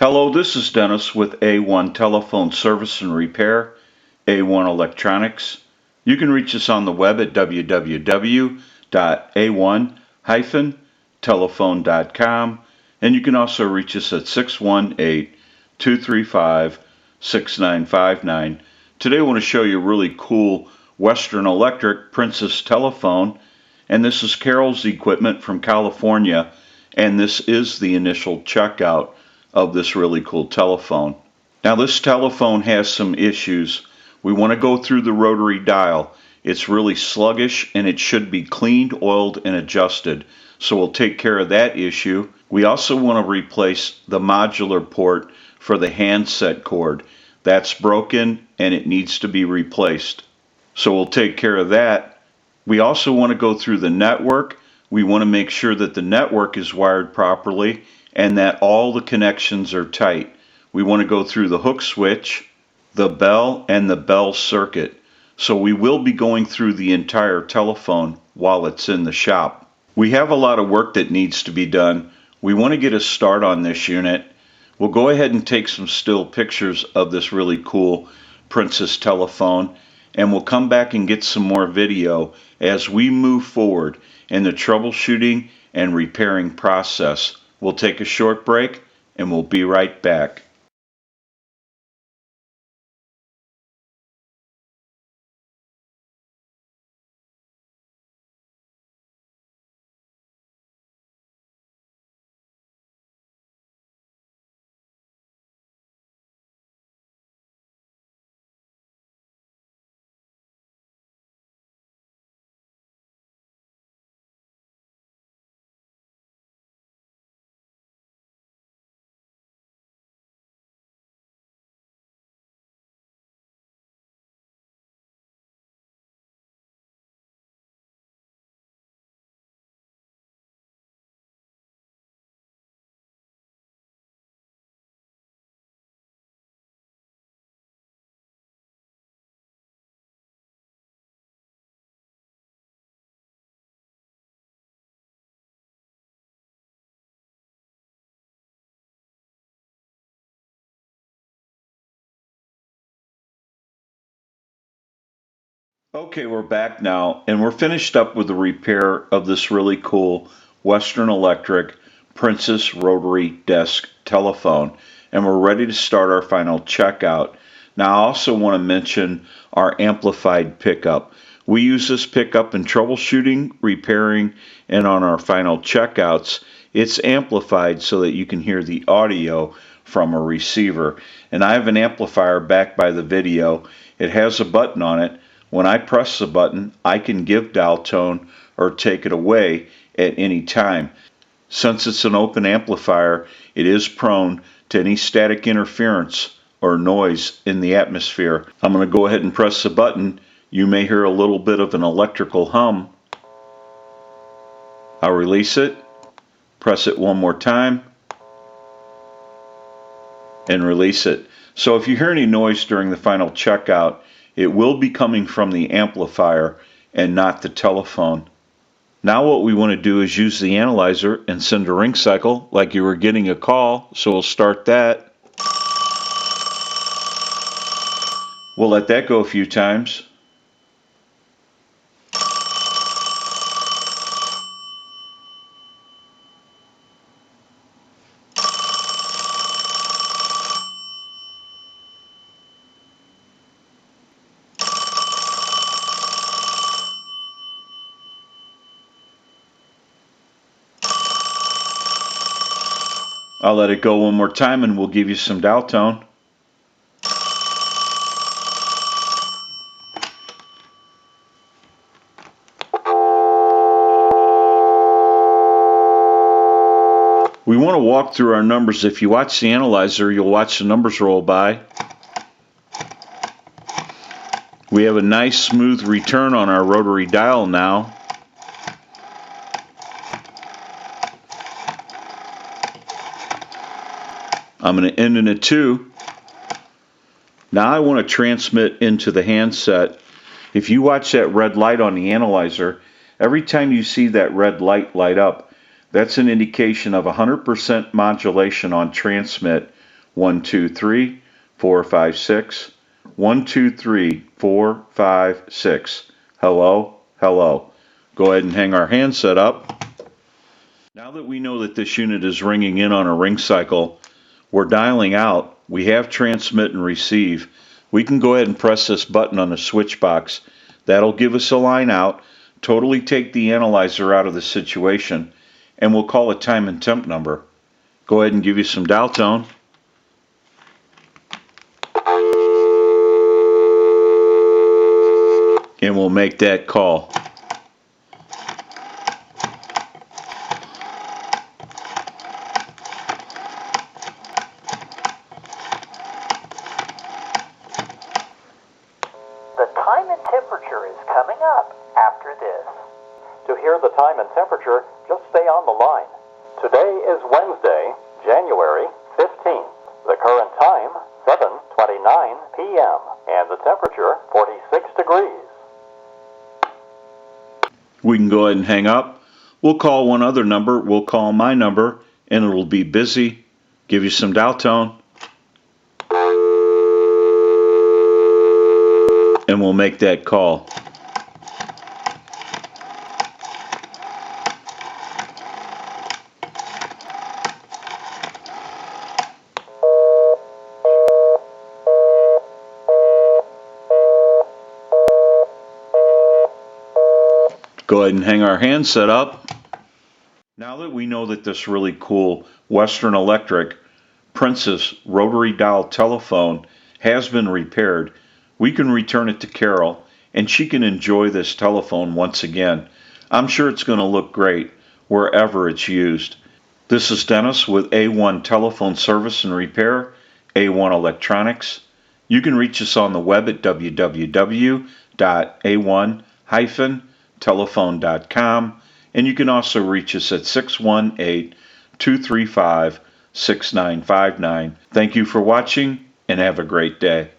Hello, this is Dennis with A1 Telephone Service and Repair, A1 Electronics. You can reach us on the web at www.a1-telephone.com, and you can also reach us at 618-235-6959. Today I want to show you a really cool Western Electric Princess telephone, and this is Carol's equipment from California, and this is the initial checkout of this really cool telephone. Now this telephone has some issues. We want to go through the rotary dial. It's really sluggish and it should be cleaned, oiled, and adjusted. So we'll take care of that issue. We also want to replace the modular port for the handset cord. That's broken and it needs to be replaced. So we'll take care of that. We also want to go through the network. We want to make sure that the network is wired properly and that all the connections are tight. We want to go through the hook switch, the bell, and the bell circuit. So we will be going through the entire telephone while it's in the shop. We have a lot of work that needs to be done. We want to get a start on this unit. We'll go ahead and take some still pictures of this really cool Princess telephone, and we'll come back and get some more video as we move forward in the troubleshooting and repairing process. We'll take a short break and we'll be right back. Okay, we're back now, and we're finished up with the repair of this really cool Western Electric Princess Rotary Desk telephone, and we're ready to start our final checkout. Now, I also want to mention our amplified pickup. We use this pickup in troubleshooting, repairing, and on our final checkouts. It's amplified so that you can hear the audio from a receiver. And I have an amplifier back by the video. It has a button on it. When I press the button, I can give dial tone or take it away at any time. Since it's an open amplifier, it is prone to any static interference or noise in the atmosphere. I'm going to go ahead and press the button. You may hear a little bit of an electrical hum. I'll release it, press it one more time, and release it. So if you hear any noise during the final checkout, it will be coming from the amplifier and not the telephone. Now what we want to do is use the analyzer and send a ring cycle like you were getting a call, so we'll start that. We'll let that go a few times. I'll let it go one more time and we'll give you some dial tone. We want to walk through our numbers. If you watch the analyzer, you'll watch the numbers roll by. We have a nice smooth return on our rotary dial now. I'm going to end in a 2. Now I want to transmit into the handset. If you watch that red light on the analyzer, every time you see that red light light up, that's an indication of 100% modulation on transmit 123 456 123 456. Hello, hello. Go ahead and hang our handset up. Now that we know that this unit is ringing in on a ring cycle, we're dialing out. We have transmit and receive. We can go ahead and press this button on the switch box. That'll give us a line out, totally take the analyzer out of the situation, and we'll call a time and temp number. Go ahead and give you some dial tone. And we'll make that call. The time and temperature is coming up after this. To hear the time and temperature, just stay on the line. Today is Wednesday, January 15th. The current time, 7:29 p.m. and the temperature, 46 degrees. We can go ahead and hang up. We'll call one other number. We'll call my number, and it'll be busy. Give you some dial tone. And we'll make that call. Go ahead and hang our handset up. Now that we know that this really cool Western Electric Princess rotary dial telephone has been repaired, we can return it to Carol and she can enjoy this telephone once again. I'm sure it's going to look great wherever it's used. This is Dennis with A1 Telephone Service and Repair, A1 Electronics. You can reach us on the web at www.a1-telephone.com, and you can also reach us at 618-235-6959. Thank you for watching and have a great day.